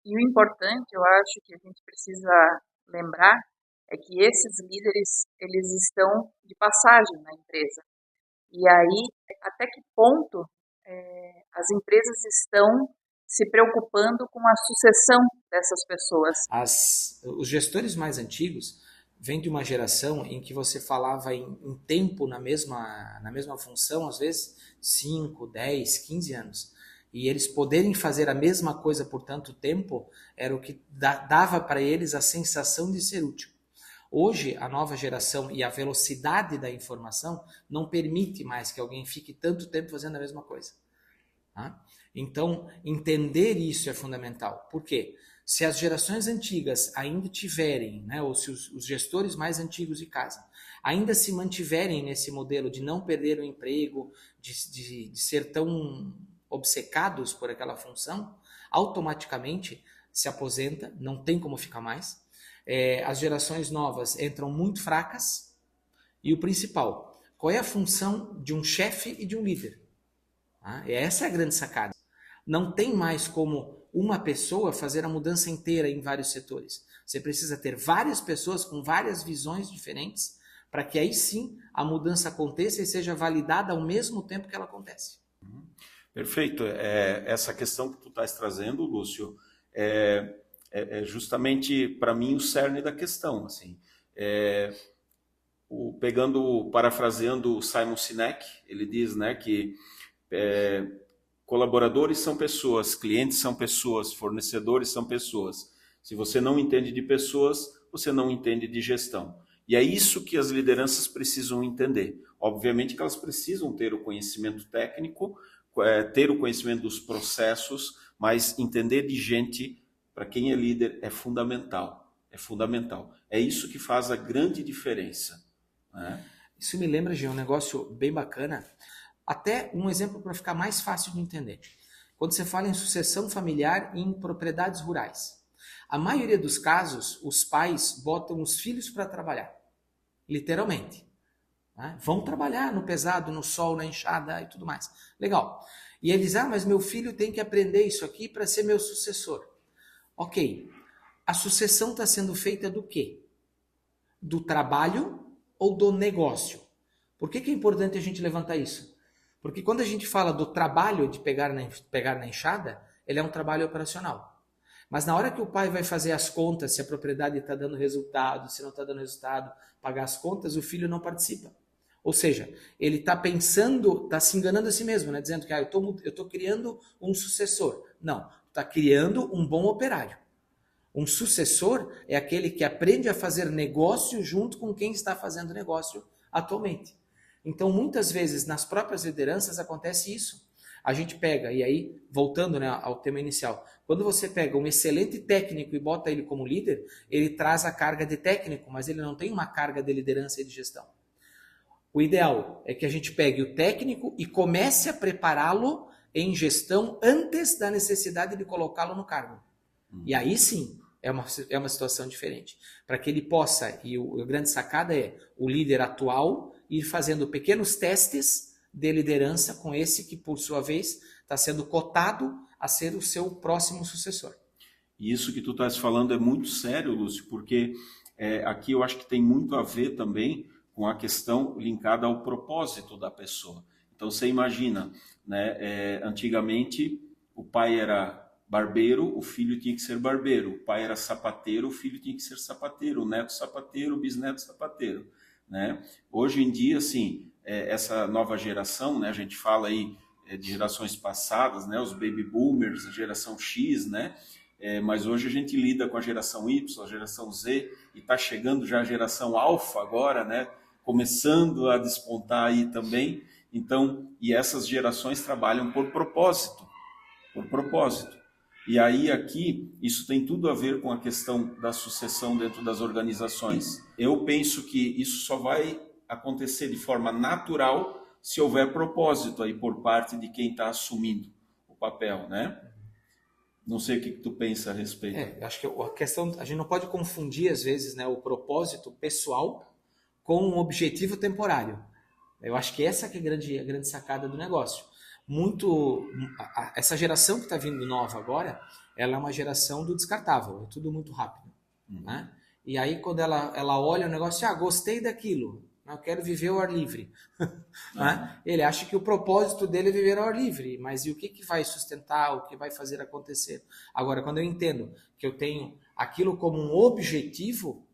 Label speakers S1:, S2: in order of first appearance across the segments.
S1: E o importante, eu acho que a gente precisa lembrar é que esses líderes, eles estão de passagem na empresa. E aí, até que ponto as empresas estão se preocupando com a sucessão dessas pessoas?
S2: Os gestores mais antigos vêm de uma geração em que você falava em tempo na mesma função, às vezes 5, 10, 15 anos. E eles poderem fazer a mesma coisa por tanto tempo era o que dava para eles a sensação de ser útil. Hoje, a nova geração e a velocidade da informação não permite mais que alguém fique tanto tempo fazendo a mesma coisa. Tá? Então, entender isso é fundamental. Por quê? Se as gerações antigas ainda tiverem, né, ou se os gestores mais antigos de casa ainda se mantiverem nesse modelo de não perder o emprego, de ser tão obcecados por aquela função, automaticamente se aposenta, não tem como ficar mais. As gerações novas entram muito fracas. E o principal, qual é a função de um chefe e de um líder? Essa é a grande sacada. Não tem mais como uma pessoa fazer a mudança inteira em vários setores. Você precisa ter várias pessoas com várias visões diferentes para que aí sim a mudança aconteça e seja validada ao mesmo tempo que ela acontece.
S3: Perfeito. Essa questão que tu estás trazendo, Lúcio, é justamente para mim o cerne da questão. Assim, parafraseando o Simon Sinek, ele diz, né, que colaboradores são pessoas, clientes são pessoas, fornecedores são pessoas. Se você não entende de pessoas, você não entende de gestão. E é isso que as lideranças precisam entender. Obviamente que elas precisam ter o conhecimento técnico, ter o conhecimento dos processos, mas entender de gente, para quem é líder, é fundamental. É fundamental. É isso que faz a grande diferença. Né?
S2: Isso me lembra de um negócio bem bacana. Até um exemplo para ficar mais fácil de entender. Quando você fala em sucessão familiar em propriedades rurais, a maioria dos casos, os pais botam os filhos para trabalhar, literalmente. Né? Vão trabalhar no pesado, no sol, na enxada e tudo mais. Legal. E eles, mas meu filho tem que aprender isso aqui para ser meu sucessor. Ok. A sucessão está sendo feita do quê? Do trabalho ou do negócio? Por que é importante a gente levantar isso? Porque quando a gente fala do trabalho de pegar na enxada, ele é um trabalho operacional. Mas na hora que o pai vai fazer as contas, se a propriedade está dando resultado, se não está dando resultado, pagar as contas, o filho não participa. Ou seja, ele está pensando, está se enganando a si mesmo, né? Dizendo que eu estou criando um sucessor. Não, está criando um bom operário. Um sucessor é aquele que aprende a fazer negócio junto com quem está fazendo negócio atualmente. Então, muitas vezes, nas próprias lideranças acontece isso. A gente pega, e aí, voltando, né, ao tema inicial, quando você pega um excelente técnico e bota ele como líder, ele traz a carga de técnico, mas ele não tem uma carga de liderança e de gestão. O ideal é que a gente pegue o técnico e comece a prepará-lo em gestão antes da necessidade de colocá-lo no cargo. E aí sim, é uma situação diferente. Para que ele possa, e a grande sacada é o líder atual ir fazendo pequenos testes de liderança com esse que, por sua vez, está sendo cotado a ser o seu próximo sucessor.
S3: E isso que tu estás falando é muito sério, Lúcio, porque aqui eu acho que tem muito a ver também com a questão linkada ao propósito da pessoa. Então você imagina, né, antigamente o pai era barbeiro, o filho tinha que ser barbeiro. O pai era sapateiro, o filho tinha que ser sapateiro. O neto sapateiro, o bisneto sapateiro. Né? Hoje em dia, assim, essa nova geração, né, a gente fala aí de gerações passadas, né, os baby boomers, a geração X, né? Mas hoje a gente lida com a geração Y, a geração Z, e está chegando já a geração Alpha agora, né? Começando a despontar aí também. Então, e essas gerações trabalham por propósito. Por propósito. E aí aqui, isso tem tudo a ver com a questão da sucessão dentro das organizações. Eu penso que isso só vai acontecer de forma natural se houver propósito aí por parte de quem está assumindo o papel, né? Não sei o que tu pensa a respeito.
S2: Acho que a questão, a gente não pode confundir às vezes, né, o propósito pessoal com um objetivo temporário. Eu acho que essa que é a grande sacada do negócio. Essa geração que está vindo nova agora, ela é uma geração do descartável, é tudo muito rápido, né? E aí quando ela olha o negócio, gostei daquilo, eu quero viver ao ar livre. Né? Ele acha que o propósito dele é viver ao ar livre, mas e o que vai sustentar, o que vai fazer acontecer? Agora, quando eu entendo que eu tenho aquilo como um objetivo,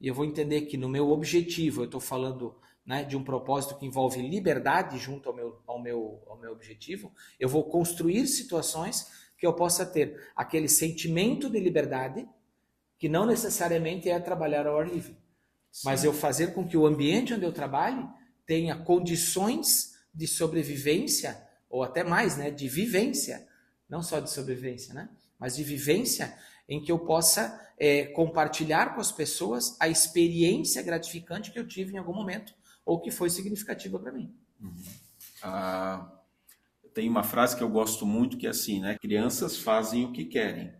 S2: e eu vou entender que no meu objetivo eu estou falando, né, de um propósito que envolve liberdade junto ao meu objetivo, eu vou construir situações que eu possa ter aquele sentimento de liberdade, que não necessariamente é trabalhar ao ar livre. Sim. Mas eu fazer com que o ambiente onde eu trabalhe tenha condições de sobrevivência, ou até mais, né, de vivência, não só de sobrevivência, né, mas de vivência, em que eu possa compartilhar com as pessoas a experiência gratificante que eu tive em algum momento, ou que foi significativa para mim.
S3: Tem uma frase que eu gosto muito, que é assim, né, crianças fazem o que querem,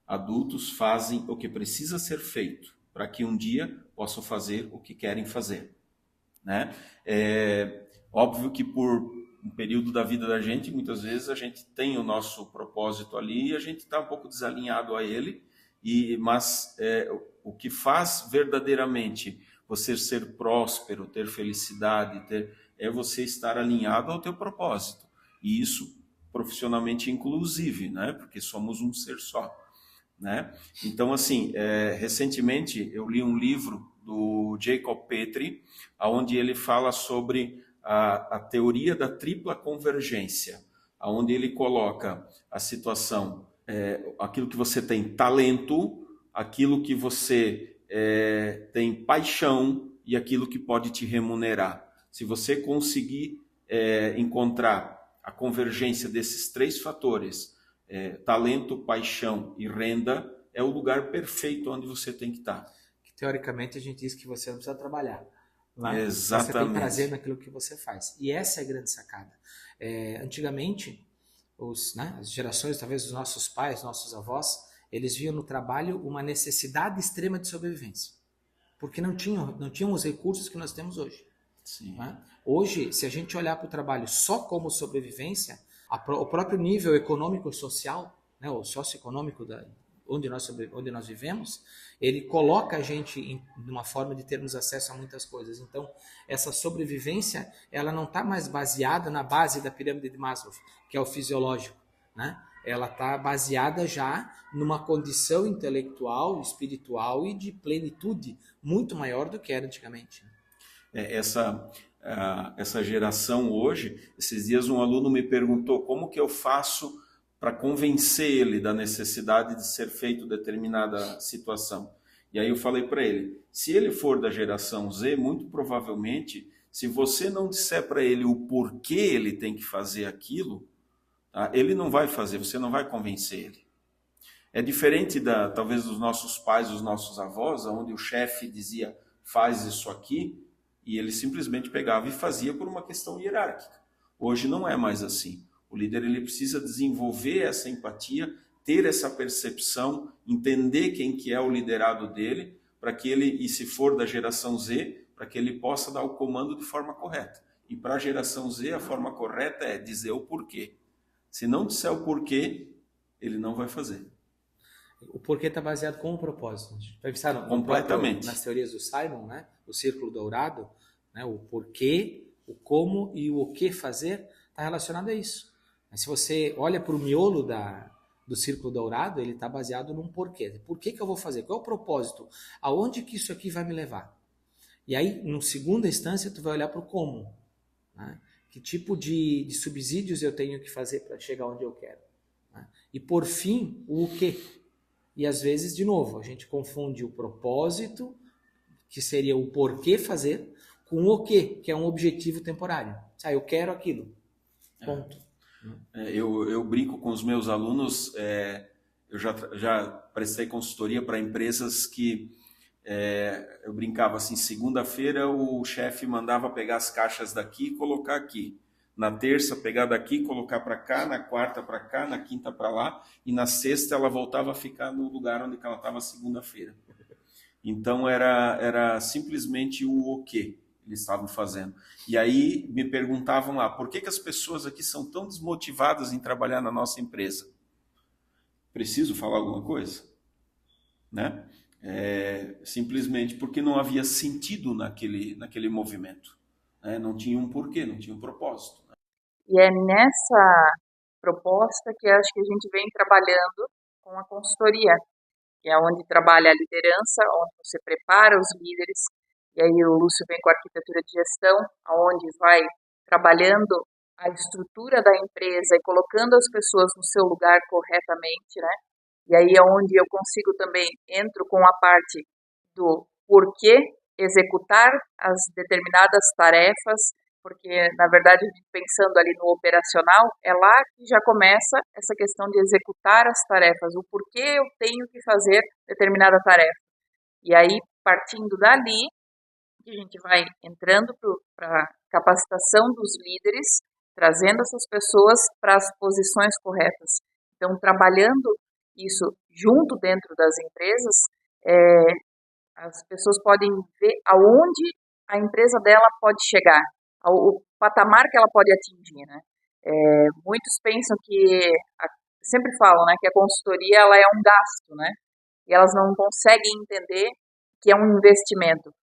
S3: adultos fazem o que precisa ser feito, para que um dia possam fazer o que querem fazer. Né? É óbvio que por um período da vida da gente, muitas vezes a gente tem o nosso propósito ali e a gente está um pouco desalinhado a ele, mas o que faz verdadeiramente você ser próspero, ter felicidade, é você estar alinhado ao teu propósito. E isso profissionalmente inclusive, né? Porque somos um ser só. Né? Então, assim, recentemente eu li um livro do Jacob Petri, onde ele fala sobre a teoria da tripla convergência, onde ele coloca a situação, aquilo que você tem talento, aquilo que você tem paixão e aquilo que pode te remunerar. Se você conseguir encontrar a convergência desses três fatores, talento, paixão e renda, é o lugar perfeito onde você tem que estar.
S2: Teoricamente, a gente diz que você não precisa trabalhar. Né?
S3: Exatamente.
S2: Você tem prazer naquilo que você faz. E essa é a grande sacada. Antigamente, as gerações, talvez os nossos pais, nossos avós, eles viam no trabalho uma necessidade extrema de sobrevivência. Porque não tinham os recursos que nós temos hoje.
S3: Sim.
S2: Né? Hoje, se a gente olhar para o trabalho só como sobrevivência, o próprio nível econômico e social, né, o socioeconômico onde nós vivemos, ele coloca a gente em uma forma de termos acesso a muitas coisas. Então, essa sobrevivência, ela não está mais baseada na base da pirâmide de Maslow, que é o fisiológico, né? Ela está baseada já numa condição intelectual, espiritual e de plenitude muito maior do que era antigamente.
S3: Essa geração hoje, esses dias um aluno me perguntou como que eu faço para convencer ele da necessidade de ser feito determinada situação. E aí eu falei para ele, se ele for da geração Z, muito provavelmente, se você não disser para ele o porquê ele tem que fazer aquilo, tá, ele não vai fazer, você não vai convencer ele. É diferente talvez dos nossos pais, dos nossos avós, onde o chefe dizia, faz isso aqui, e ele simplesmente pegava e fazia por uma questão hierárquica. Hoje não é mais assim. O líder ele precisa desenvolver essa empatia, ter essa percepção, entender quem que é o liderado dele, para que ele, e se for da geração Z, para que ele possa dar o comando de forma correta. E para a geração Z, a forma correta é dizer o porquê. Se não disser o porquê, ele não vai fazer.
S2: O porquê está baseado com o propósito. Pensaram
S3: completamente
S2: nas teorias do Simon, né? O círculo dourado, né? O porquê, o como e o que fazer está relacionado a isso. Mas se você olha para o miolo do círculo dourado, ele está baseado num porquê. Por que eu vou fazer? Qual é o propósito? Aonde que isso aqui vai me levar? E aí, em segunda instância, tu vai olhar para o como. Né? Que tipo de subsídios eu tenho que fazer para chegar onde eu quero? Né? E por fim, o quê? E às vezes, de novo, a gente confunde o propósito, que seria o porquê fazer, com o quê, que é um objetivo temporário. Eu quero aquilo. Ponto.
S3: Eu brinco com os meus alunos, eu já prestei consultoria para empresas que eu brincava assim, segunda-feira o chefe mandava pegar as caixas daqui e colocar aqui. Na terça, pegar daqui, colocar para cá, na quarta para cá, na quinta para lá, e na sexta ela voltava a ficar no lugar onde ela estava segunda-feira. Então era simplesmente o quê eles estavam fazendo. E aí me perguntavam lá, por que as pessoas aqui são tão desmotivadas em trabalhar na nossa empresa? preciso falar alguma coisa, né? Simplesmente porque não havia sentido naquele movimento, né? Não tinha um porquê, não tinha um propósito.
S1: E é nessa proposta que acho que a gente vem trabalhando com a consultoria, que é onde trabalha a liderança, onde você prepara os líderes, e aí o Lúcio vem com a arquitetura de gestão, onde vai trabalhando a estrutura da empresa e colocando as pessoas no seu lugar corretamente, né? E aí é onde eu consigo também, entro com a parte do porquê executar as determinadas tarefas, porque, na verdade, pensando ali no operacional, é lá que já começa essa questão de executar as tarefas, o porquê eu tenho que fazer determinada tarefa. E aí, partindo dali, a gente vai entrando para a capacitação dos líderes, trazendo essas pessoas para as posições corretas. Então, trabalhando isso junto dentro das empresas, as pessoas podem ver aonde a empresa dela pode chegar, o patamar que ela pode atingir, né? Muitos pensam sempre falam, né, que a consultoria ela é um gasto, né? E elas não conseguem entender que é um investimento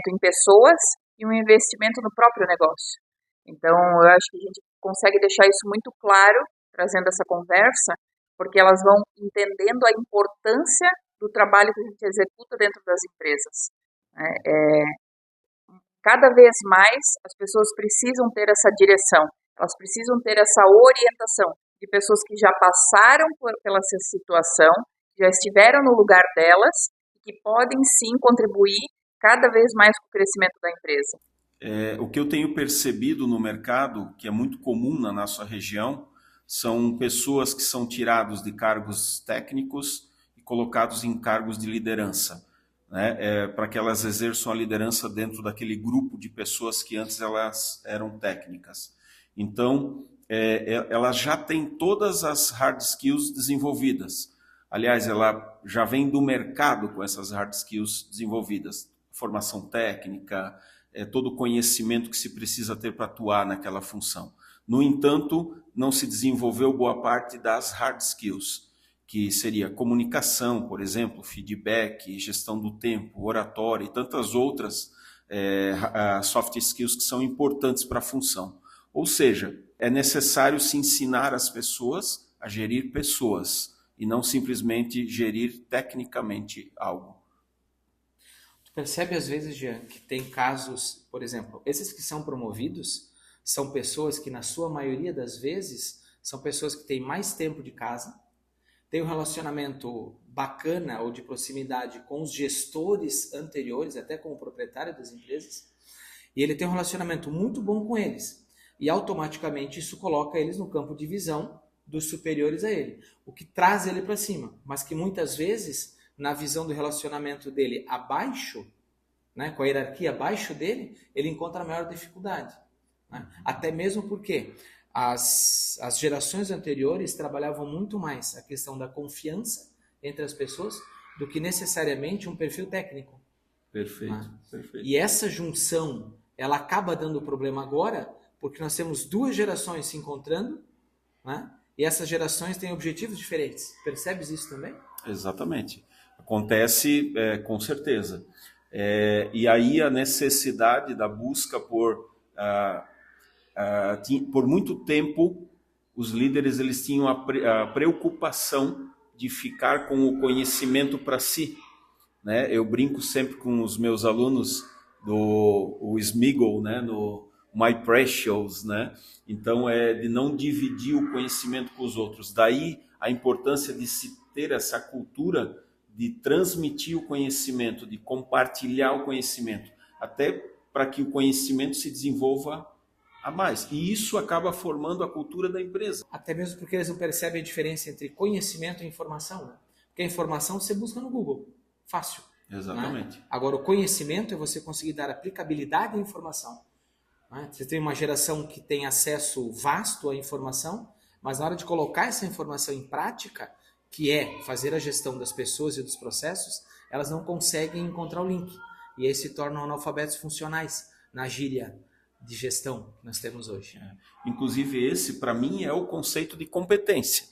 S1: em pessoas e um investimento no próprio negócio. Então, eu acho que a gente consegue deixar isso muito claro, trazendo essa conversa, porque elas vão entendendo a importância do trabalho que a gente executa dentro das empresas, né? Cada vez mais as pessoas precisam ter essa direção, elas precisam ter essa orientação de pessoas que já passaram pela essa situação, já estiveram no lugar delas e que podem sim contribuir cada vez mais com o crescimento da empresa.
S3: O que eu tenho percebido no mercado, que é muito comum na nossa região, são pessoas que são tirados de cargos técnicos e colocados em cargos de liderança, né? Para que elas exerçam a liderança dentro daquele grupo de pessoas que antes elas eram técnicas. Então, ela já tem todas as hard skills desenvolvidas. Aliás, ela já vem do mercado com essas hard skills desenvolvidas. Formação técnica, todo o conhecimento que se precisa ter para atuar naquela função. No entanto, não se desenvolveu boa parte das hard skills, que seria comunicação, por exemplo, feedback, gestão do tempo, oratória e tantas outras soft skills que são importantes para a função. Ou seja, é necessário se ensinar as pessoas a gerir pessoas e não simplesmente gerir tecnicamente algo.
S2: Tu percebe às vezes, Jean, que tem casos, por exemplo, esses que são promovidos são pessoas que na sua maioria das vezes são pessoas que têm mais tempo de casa, têm um relacionamento bacana ou de proximidade com os gestores anteriores, até com o proprietário das empresas, e ele tem um relacionamento muito bom com eles. E automaticamente isso coloca eles no campo de visão dos superiores a ele, o que traz ele para cima, mas que muitas vezes, na visão do relacionamento dele abaixo, né, com a hierarquia abaixo dele, ele encontra a maior dificuldade. Né? Até mesmo porque as gerações anteriores trabalhavam muito mais a questão da confiança entre as pessoas do que necessariamente um perfil técnico.
S3: Perfeito,
S2: Né?
S3: perfeito.
S2: E essa junção, ela acaba dando problema agora, porque nós temos duas gerações se encontrando, né? E essas gerações têm objetivos diferentes. Percebes isso também?
S3: Exatamente. Acontece com certeza. E aí a necessidade da busca por muito tempo, os líderes eles tinham a preocupação de ficar com o conhecimento para si. Né? Eu brinco sempre com os meus alunos do Smiggle, né? No My Precious, né? Então de não dividir o conhecimento com os outros. Daí a importância de se ter essa cultura de transmitir o conhecimento, de compartilhar o conhecimento, até para que o conhecimento se desenvolva a mais. E isso acaba formando a cultura da empresa.
S2: Até mesmo porque eles não percebem a diferença entre conhecimento e informação. Né? Porque a informação você busca no Google. Fácil.
S3: Exatamente.
S2: Né? Agora, o conhecimento é você conseguir dar aplicabilidade à informação. Né? Você tem uma geração que tem acesso vasto à informação, mas na hora de colocar essa informação em prática, que é fazer a gestão das pessoas e dos processos, elas não conseguem encontrar o link. E aí se tornam analfabetos funcionais na gíria de gestão que nós temos hoje.
S3: Inclusive esse, para mim, é o conceito de competência.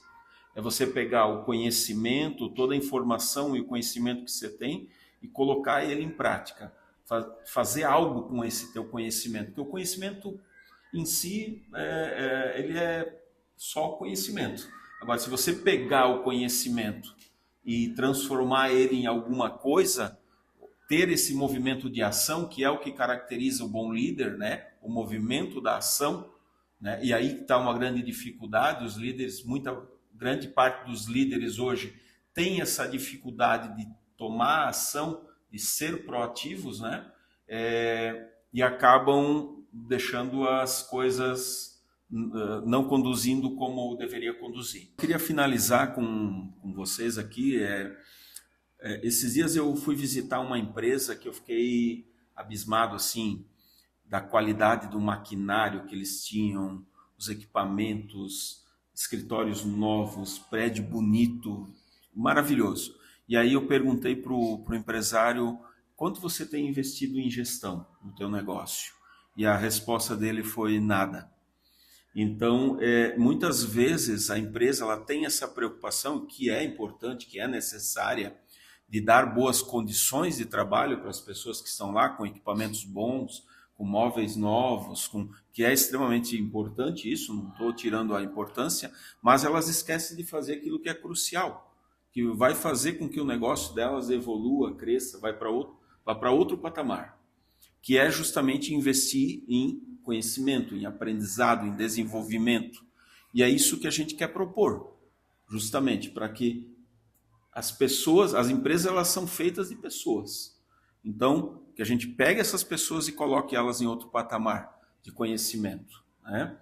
S3: É você pegar o conhecimento, toda a informação e o conhecimento que você tem e colocar ele em prática. Fazer algo com esse teu conhecimento. Porque o conhecimento em si, ele é só conhecimento. Agora, se você pegar o conhecimento e transformar ele em alguma coisa, ter esse movimento de ação, que é o que caracteriza o bom líder, né? O movimento da ação, né? E aí está uma grande dificuldade, os líderes, grande parte dos líderes hoje tem essa dificuldade de tomar ação, de ser proativos, né? E acabam deixando as coisas não conduzindo como deveria conduzir. Eu queria finalizar com vocês aqui. Esses dias eu fui visitar uma empresa que eu fiquei abismado assim da qualidade do maquinário que eles tinham, os equipamentos, escritórios novos, prédio bonito, maravilhoso. E aí eu perguntei para o empresário: quanto você tem investido em gestão no teu negócio? E a resposta dele foi: nada. Então, muitas vezes a empresa ela tem essa preocupação, que é importante, que é necessária, de dar boas condições de trabalho para as pessoas que estão lá, com equipamentos bons, com móveis novos, que é extremamente importante isso, não estou tirando a importância, mas elas esquecem de fazer aquilo que é crucial, que vai fazer com que o negócio delas evolua, cresça, vá para outro patamar, que é justamente investir em conhecimento, em aprendizado, em desenvolvimento. E é isso que a gente quer propor, justamente para que as empresas, elas são feitas de pessoas. Então, que a gente pegue essas pessoas e coloque elas em outro patamar de conhecimento, né?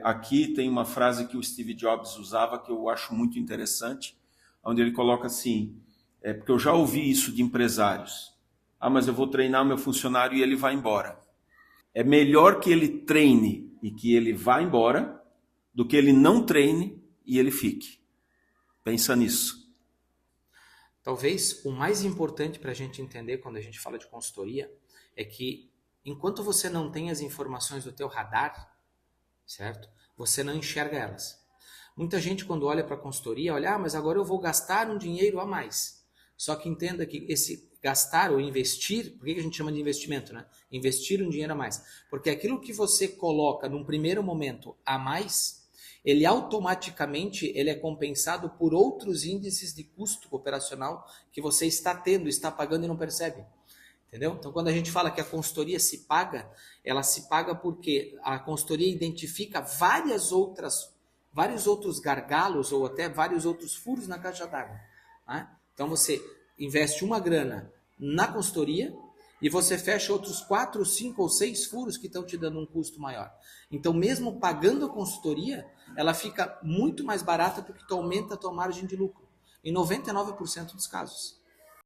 S3: Aqui tem uma frase que o Steve Jobs usava que eu acho muito interessante, onde ele coloca assim, porque eu já ouvi isso de empresários: mas eu vou treinar o meu funcionário e ele vai embora. É melhor que ele treine e que ele vá embora do que ele não treine e ele fique. Pensa nisso.
S2: Talvez o mais importante para a gente entender quando a gente fala de consultoria é que enquanto você não tem as informações do teu radar, certo? Você não enxerga elas. Muita gente quando olha para a consultoria, olha, mas agora eu vou gastar um dinheiro a mais. Só que entenda que esse gastar ou investir, por que a gente chama de investimento, né? Investir um dinheiro a mais. Porque aquilo que você coloca num primeiro momento a mais, ele automaticamente é compensado por outros índices de custo operacional que você está tendo, está pagando e não percebe. Entendeu? Então, quando a gente fala que a consultoria se paga, ela se paga porque a consultoria identifica vários outros gargalos ou até vários outros furos na caixa d'água, né? Então, você investe uma grana na consultoria e você fecha outros 4, 5 ou 6 furos que estão te dando um custo maior. Então, mesmo pagando a consultoria, ela fica muito mais barata porque tu aumenta a tua margem de lucro, em 99% dos casos.